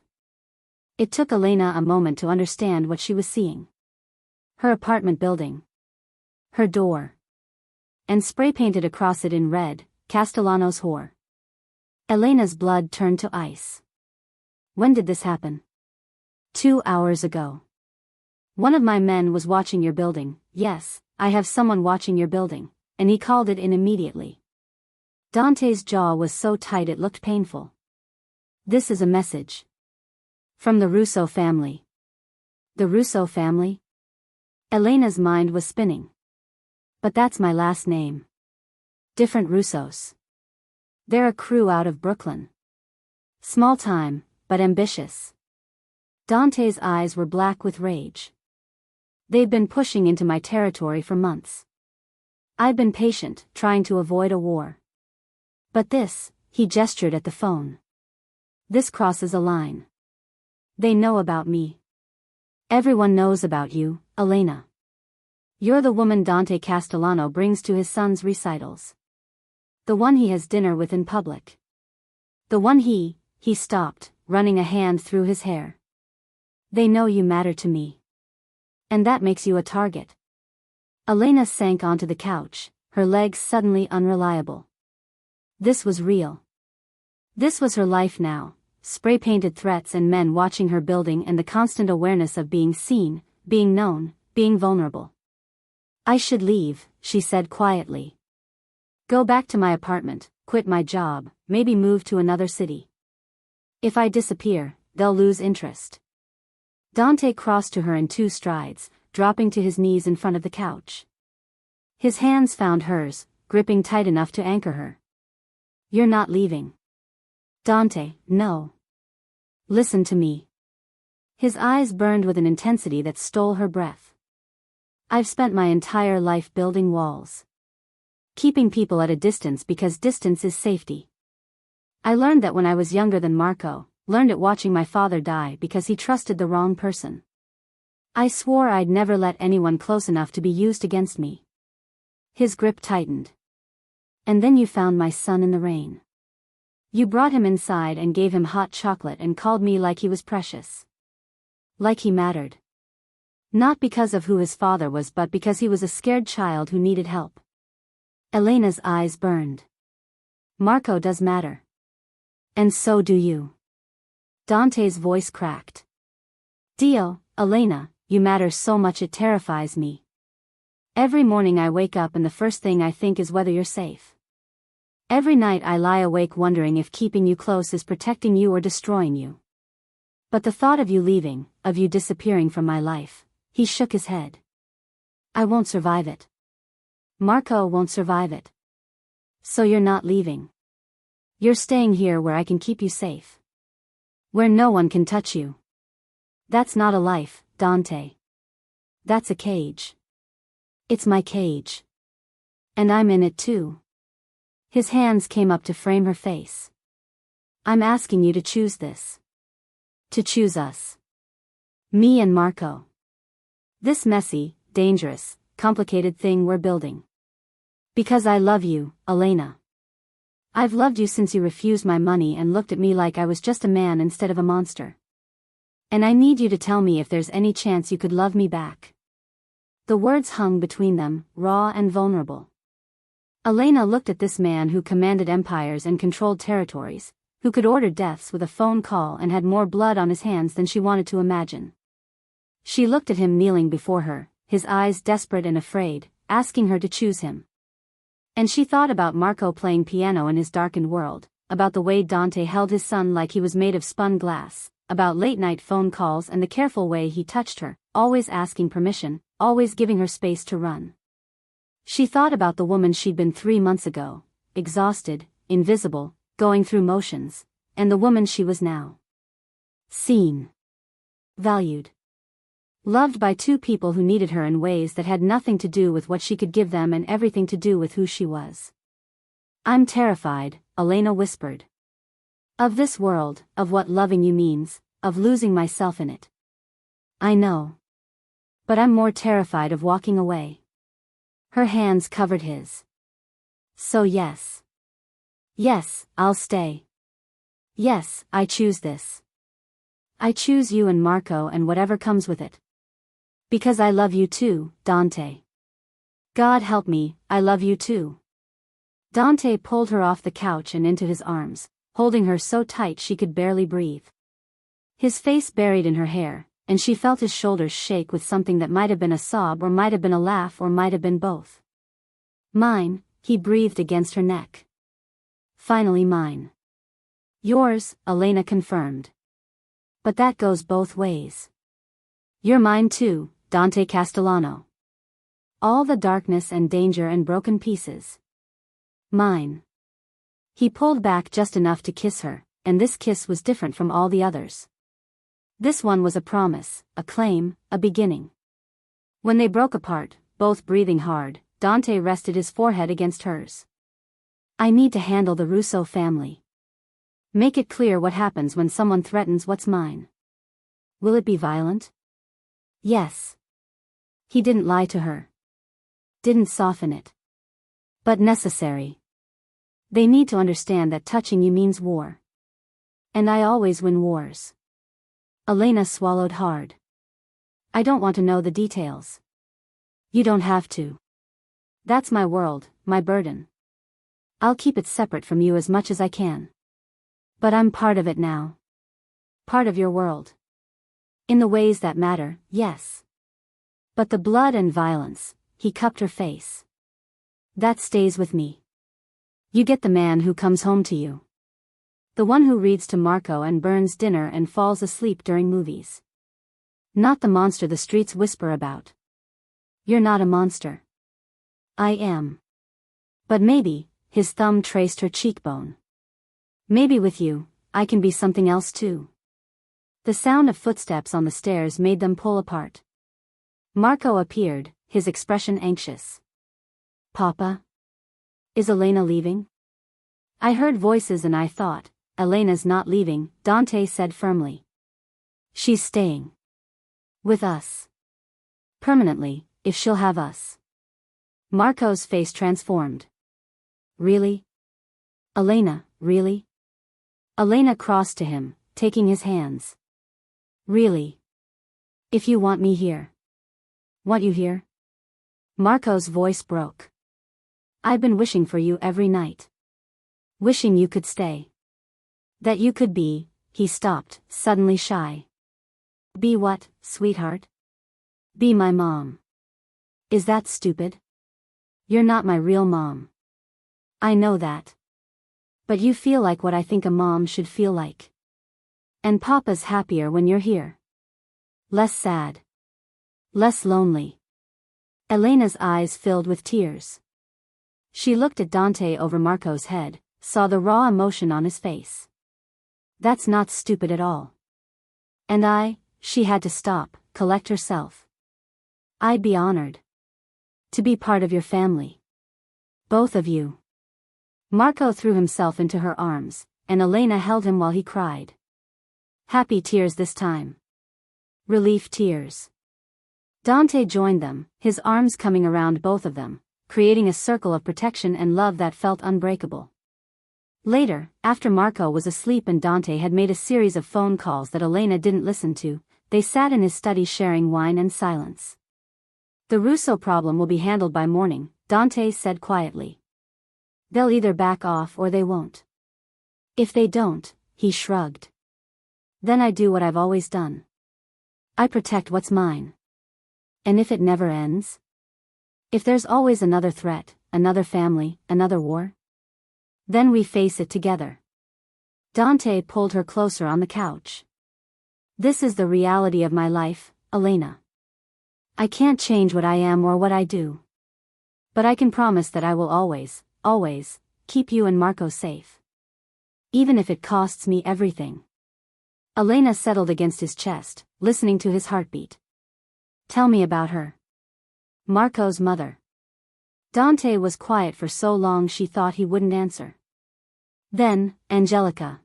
It took Elena a moment to understand what she was seeing. Her apartment building. Her door. And spray-painted across it in red, Castellano's whore. Elena's blood turned to ice. "When did this happen?" 2 hours ago. "One of my men was watching your building." "Yes, I have someone watching your building," and he called it in immediately. Dante's jaw was so tight it looked painful. "This is a message. From the Russo family." "The Russo family?" Elena's mind was spinning. "But that's my last name. Different Russos. They're a crew out of Brooklyn. Small time, but ambitious." Dante's eyes were black with rage. "They've been pushing into my territory for months. I've been patient, trying to avoid a war. But this," he gestured at the phone. "This crosses a line. They know about me. Everyone knows about you, Elena. You're the woman Dante Castellano brings to his son's recitals. The one he has dinner with in public. The one he stopped, running a hand through his hair. They know you matter to me. And that makes you a target. Elena sank onto the couch, her legs suddenly unreliable. This was real. This was her life now, spray-painted threats and men watching her building and the constant awareness of being seen, being known, being vulnerable. I should leave, she said quietly. Go back to my apartment, quit my job, maybe move to another city. If I disappear, they'll lose interest. Dante crossed to her in 2 strides, dropping to his knees in front of the couch. His hands found hers, gripping tight enough to anchor her. You're not leaving. Dante, no. Listen to me. His eyes burned with an intensity that stole her breath. I've spent my entire life building walls. Keeping people at a distance because distance is safety. I learned that when I was younger than Marco, learned it watching my father die because he trusted the wrong person. I swore I'd never let anyone close enough to be used against me. His grip tightened. And then you found my son in the rain. You brought him inside and gave him hot chocolate and called me like he was precious. Like he mattered. Not because of who his father was but because he was a scared child who needed help. Elena's eyes burned. Marco does matter. And so do you. Dante's voice cracked. Dio, Elena, you matter so much it terrifies me. Every morning I wake up and the first thing I think is whether you're safe. Every night I lie awake wondering if keeping you close is protecting you or destroying you. But the thought of you leaving, of you disappearing from my life, he shook his head. I won't survive it. Marco won't survive it. So you're not leaving. You're staying here where I can keep you safe. Where no one can touch you. That's not a life, Dante. That's a cage. It's my cage. And I'm in it too. His hands came up to frame her face. I'm asking you to choose this. To choose us. Me and Marco. This messy, dangerous, complicated thing we're building. Because I love you, Elena. I've loved you since you refused my money and looked at me like I was just a man instead of a monster. And I need you to tell me if there's any chance you could love me back. The words hung between them, raw and vulnerable. Elena looked at this man who commanded empires and controlled territories, who could order deaths with a phone call and had more blood on his hands than she wanted to imagine. She looked at him kneeling before her, his eyes desperate and afraid, asking her to choose him. And she thought about Marco playing piano in his darkened world, about the way Dante held his son like he was made of spun glass, about late-night phone calls and the careful way he touched her, always asking permission, always giving her space to run. She thought about the woman she'd been 3 months ago, exhausted, invisible, going through motions, and the woman she was now. Seen. Valued. Loved by 2 people who needed her in ways that had nothing to do with what she could give them and everything to do with who she was. I'm terrified, Elena whispered. Of this world, of what loving you means, of losing myself in it. I know. But I'm more terrified of walking away. Her hands covered his. So yes. Yes, I'll stay. Yes, I choose this. I choose you and Marco and whatever comes with it. Because I love you too, Dante. God help me, I love you too. Dante pulled her off the couch and into his arms, holding her so tight she could barely breathe. His face buried in her hair, and she felt his shoulders shake with something that might have been a sob or might have been a laugh or might have been both. Mine, he breathed against her neck. Finally mine. Yours, Elena confirmed. But that goes both ways. You're mine too, Dante Castellano. All the darkness and danger and broken pieces. Mine. He pulled back just enough to kiss her, and this kiss was different from all the others. This one was a promise, a claim, a beginning. When they broke apart, both breathing hard, Dante rested his forehead against hers. I need to handle the Russo family. Make it clear what happens when someone threatens what's mine. Will it be violent? Yes. He didn't lie to her. Didn't soften it. But necessary. They need to understand that touching you means war. And I always win wars. Elena swallowed hard. I don't want to know the details. You don't have to. That's my world, my burden. I'll keep it separate from you as much as I can. But I'm part of it now. Part of your world. In the ways that matter, yes. But the blood and violence, he cupped her face. That stays with me. You get the man who comes home to you. The one who reads to Marco and burns dinner and falls asleep during movies. Not the monster the streets whisper about. You're not a monster. I am. But maybe, his thumb traced her cheekbone. Maybe with you, I can be something else too. The sound of footsteps on the stairs made them pull apart. Marco appeared, his expression anxious. Papa? Is Elena leaving? I heard voices and I thought, Elena's not leaving, Dante said firmly. She's staying. With us. Permanently, if she'll have us. Marco's face transformed. Really? Elena, really? Elena crossed to him, taking his hands. Really? If you want me here. Want you here? Marco's voice broke. I've been wishing for you every night. Wishing you could stay. That you could be, he stopped, suddenly shy. Be what, sweetheart? Be my mom. Is that stupid? You're not my real mom. I know that. But you feel like what I think a mom should feel like. And Papa's happier when you're here. Less sad. Less lonely. Elena's eyes filled with tears. She looked at Dante over Marco's head, saw the raw emotion on his face. That's not stupid at all. And she had to stop, collect herself. I'd be honored. To be part of your family. Both of you. Marco threw himself into her arms, and Elena held him while he cried. Happy tears this time. Relief tears. Dante joined them, his arms coming around both of them, creating a circle of protection and love that felt unbreakable. Later, after Marco was asleep and Dante had made a series of phone calls that Elena didn't listen to, they sat in his study sharing wine and silence. The Russo problem will be handled by morning, Dante said quietly. They'll either back off or they won't. If they don't, he shrugged. Then I do what I've always done. I protect what's mine. And if it never ends? If there's always another threat, another family, another war? Then we face it together. Dante pulled her closer on the couch. This is the reality of my life, Elena. I can't change what I am or what I do. But I can promise that I will always, always, keep you and Marco safe. Even if it costs me everything. Elena settled against his chest, listening to his heartbeat. Tell me about her. Marco's mother. Dante was quiet for so long she thought he wouldn't answer. Then, Angelica.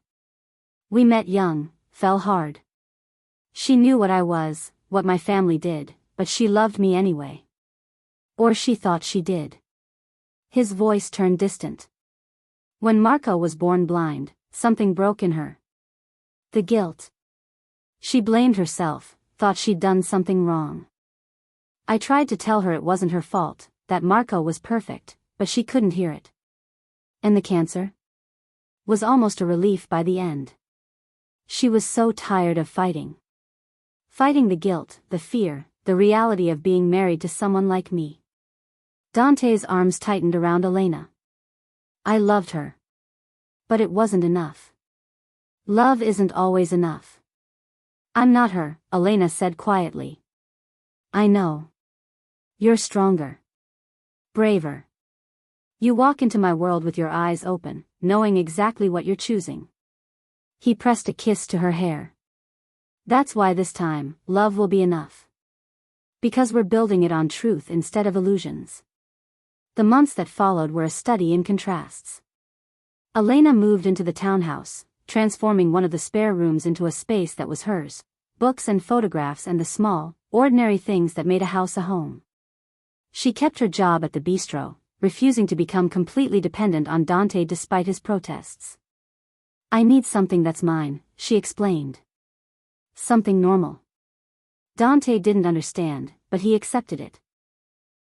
We met young, fell hard. She knew what I was, what my family did, but she loved me anyway. Or she thought she did. His voice turned distant. When Marco was born blind, something broke in her. The guilt. She blamed herself, thought she'd done something wrong. I tried to tell her it wasn't her fault, that Marco was perfect, but she couldn't hear it. And the cancer? Was almost a relief by the end. She was so tired of fighting. Fighting the guilt, the fear, the reality of being married to someone like me. Dante's arms tightened around Elena. I loved her. But it wasn't enough. Love isn't always enough. I'm not her, Elena said quietly. I know. You're stronger. Braver. You walk into my world with your eyes open, knowing exactly what you're choosing. He pressed a kiss to her hair. That's why this time, love will be enough. Because we're building it on truth instead of illusions. The months that followed were a study in contrasts. Elena moved into the townhouse, transforming one of the spare rooms into a space that was hers, books and photographs and the small, ordinary things that made a house a home. She kept her job at the Bistro, refusing to become completely dependent on Dante despite his protests. I need something that's mine, she explained. Something normal. Dante didn't understand, but he accepted it.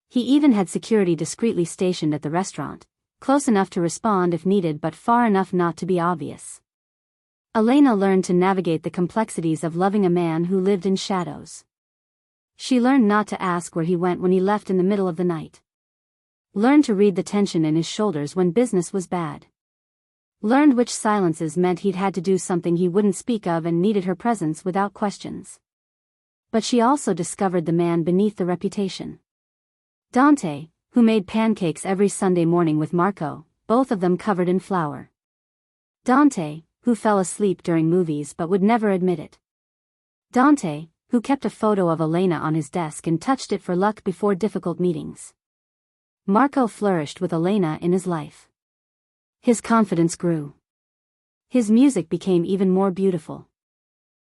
He even had security discreetly stationed at the restaurant, close enough to respond if needed but far enough not to be obvious. Elena learned to navigate the complexities of loving a man who lived in shadows. She learned not to ask where he went when he left in the middle of the night. Learned to read the tension in his shoulders when business was bad. Learned which silences meant he'd had to do something he wouldn't speak of and needed her presence without questions. But she also discovered the man beneath the reputation. Dante, who made pancakes every Sunday morning with Marco, both of them covered in flour. Dante, who fell asleep during movies but would never admit it. Dante, who kept a photo of Elena on his desk and touched it for luck before difficult meetings. Marco flourished with Elena in his life. His confidence grew. His music became even more beautiful.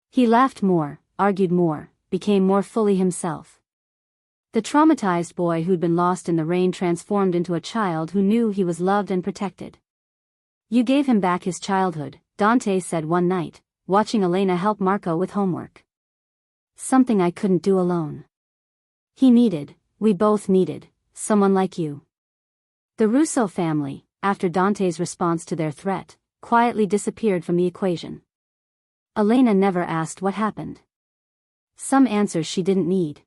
He laughed more, argued more, became more fully himself. The traumatized boy who'd been lost in the rain transformed into a child who knew he was loved and protected. You gave him back his childhood, Dante said one night, watching Elena help Marco with homework. Something I couldn't do alone. We both needed, someone like you. The Russo family, after Dante's response to their threat, quietly disappeared from the equation. Elena never asked what happened. Some answers she didn't need.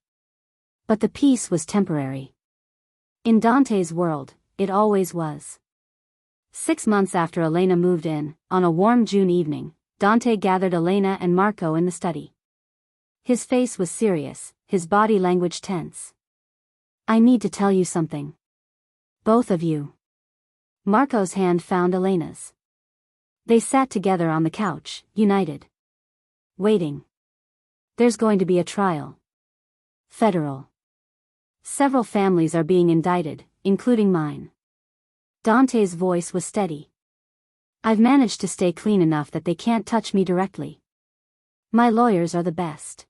But the peace was temporary. In Dante's world, it always was. 6 months after Elena moved in, on a warm June evening, Dante gathered Elena and Marco in the study. His face was serious, his body language tense. I need to tell you something. Both of you. Marco's hand found Elena's. They sat together on the couch, united. Waiting. There's going to be a trial. Federal. Several families are being indicted, including mine. Dante's voice was steady. I've managed to stay clean enough that they can't touch me directly. My lawyers are the best.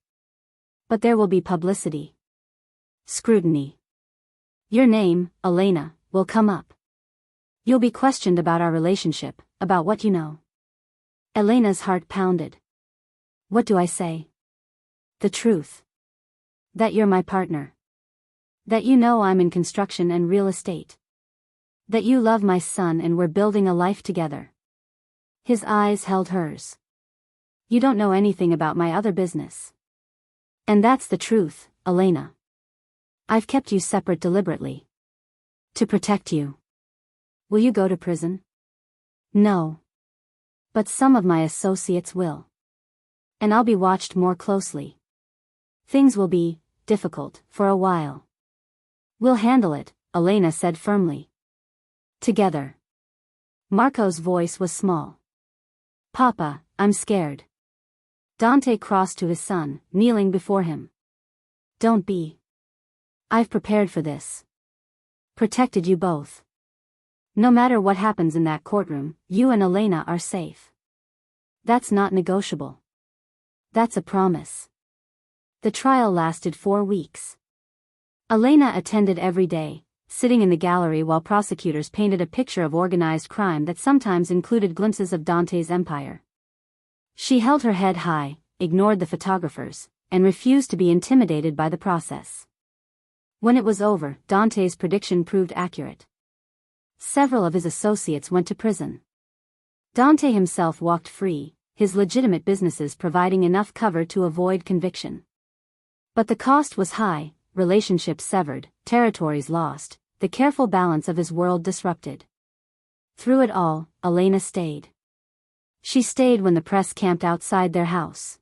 But there will be publicity. Scrutiny. Your name, Elena, will come up. You'll be questioned about our relationship, about what you know. Elena's heart pounded. What do I say? The truth. That you're my partner. That you know I'm in construction and real estate. That you love my son and we're building a life together. His eyes held hers. You don't know anything about my other business. And that's the truth, Elena. I've kept you separate deliberately. To protect you. Will you go to prison? No. But some of my associates will. And I'll be watched more closely. Things will be difficult for a while. We'll handle it, Elena said firmly. Together. Marco's voice was small. Papa, I'm scared. Dante crossed to his son, kneeling before him. Don't be. I've prepared for this. Protected you both. No matter what happens in that courtroom, you and Elena are safe. That's not negotiable. That's a promise. The trial lasted 4 weeks. Elena attended every day, sitting in the gallery while prosecutors painted a picture of organized crime that sometimes included glimpses of Dante's empire. She held her head high, ignored the photographers, and refused to be intimidated by the process. When it was over, Dante's prediction proved accurate. Several of his associates went to prison. Dante himself walked free, his legitimate businesses providing enough cover to avoid conviction. But the cost was high, relationships severed, territories lost, the careful balance of his world disrupted. Through it all, Elena stayed. She stayed when the press camped outside their house.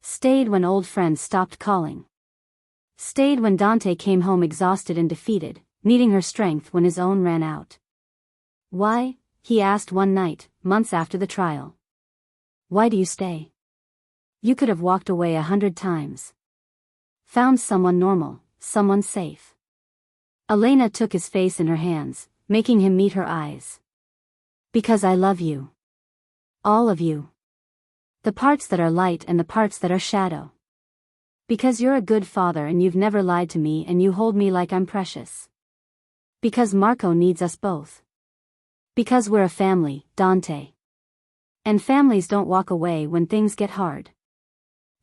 Stayed when old friends stopped calling. Stayed when Dante came home exhausted and defeated, needing her strength when his own ran out. Why? He asked one night, months after the trial. Why do you stay? You could have walked away 100 times. Found someone normal, someone safe. Elena took his face in her hands, making him meet her eyes. Because I love you. All of you. The parts that are light and the parts that are shadow. Because you're a good father and you've never lied to me and you hold me like I'm precious. Because Marco needs us both. Because we're a family, Dante. And families don't walk away when things get hard.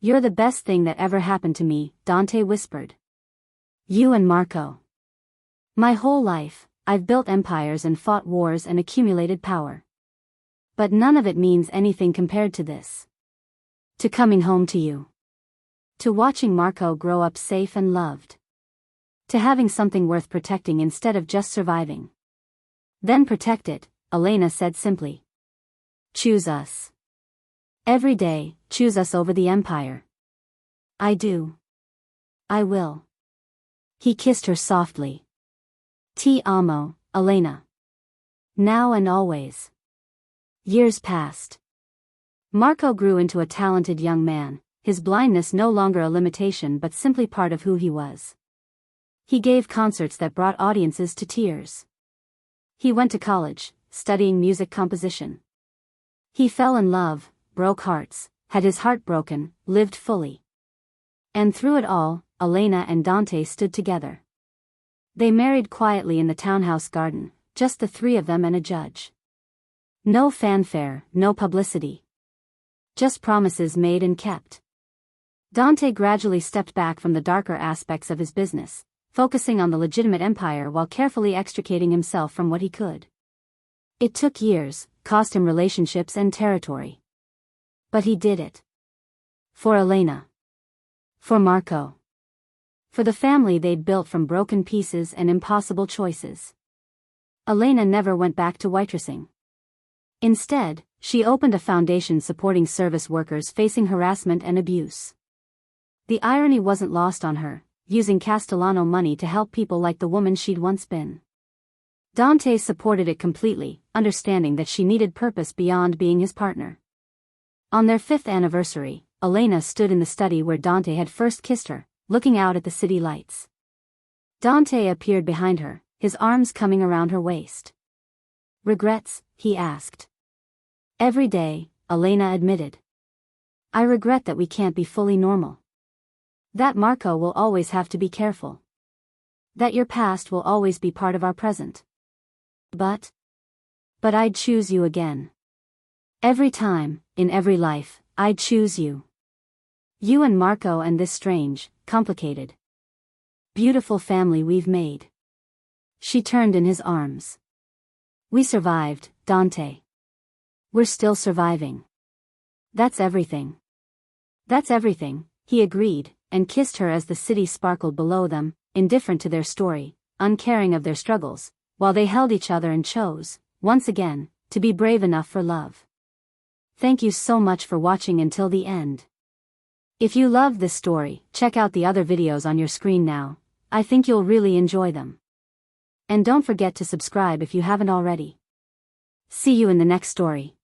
You're the best thing that ever happened to me, Dante whispered. You and Marco. My whole life, I've built empires and fought wars and accumulated power. But none of it means anything compared to this. To coming home to you. To watching Marco grow up safe and loved. To having something worth protecting instead of just surviving. Then protect it, Elena said simply. Choose us. Every day, choose us over the empire. I do. I will. He kissed her softly. Ti amo, Elena. Now and always. Years passed. Marco grew into a talented young man, his blindness no longer a limitation but simply part of who he was. He gave concerts that brought audiences to tears. He went to college, studying music composition. He fell in love, broke hearts, had his heart broken, lived fully. And through it all, Elena and Dante stood together. They married quietly in the townhouse garden, just the three of them and a judge. No fanfare, no publicity. Just promises made and kept. Dante gradually stepped back from the darker aspects of his business, focusing on the legitimate empire while carefully extricating himself from what he could. It took years, cost him relationships and territory. But he did it. For Elena. For Marco. For the family they'd built from broken pieces and impossible choices. Elena never went back to waitressing. Instead, she opened a foundation supporting service workers facing harassment and abuse. The irony wasn't lost on her, using Castellano money to help people like the woman she'd once been. Dante supported it completely, understanding that she needed purpose beyond being his partner. On their 5th anniversary, Elena stood in the study where Dante had first kissed her, looking out at the city lights. Dante appeared behind her, his arms coming around her waist. Regrets? He asked. Every day, Elena admitted. I regret that we can't be fully normal. That Marco will always have to be careful. That your past will always be part of our present. But I'd choose you again. Every time, in every life, I'd choose you. You and Marco and this strange, complicated, beautiful family we've made. She turned in his arms. We survived, Dante. We're still surviving. That's everything. That's everything, he agreed, and kissed her as the city sparkled below them, indifferent to their story, uncaring of their struggles, while they held each other and chose, once again, to be brave enough for love. Thank you so much for watching until the end. If you loved this story, check out the other videos on your screen now. I think you'll really enjoy them. And don't forget to subscribe if you haven't already. See you in the next story.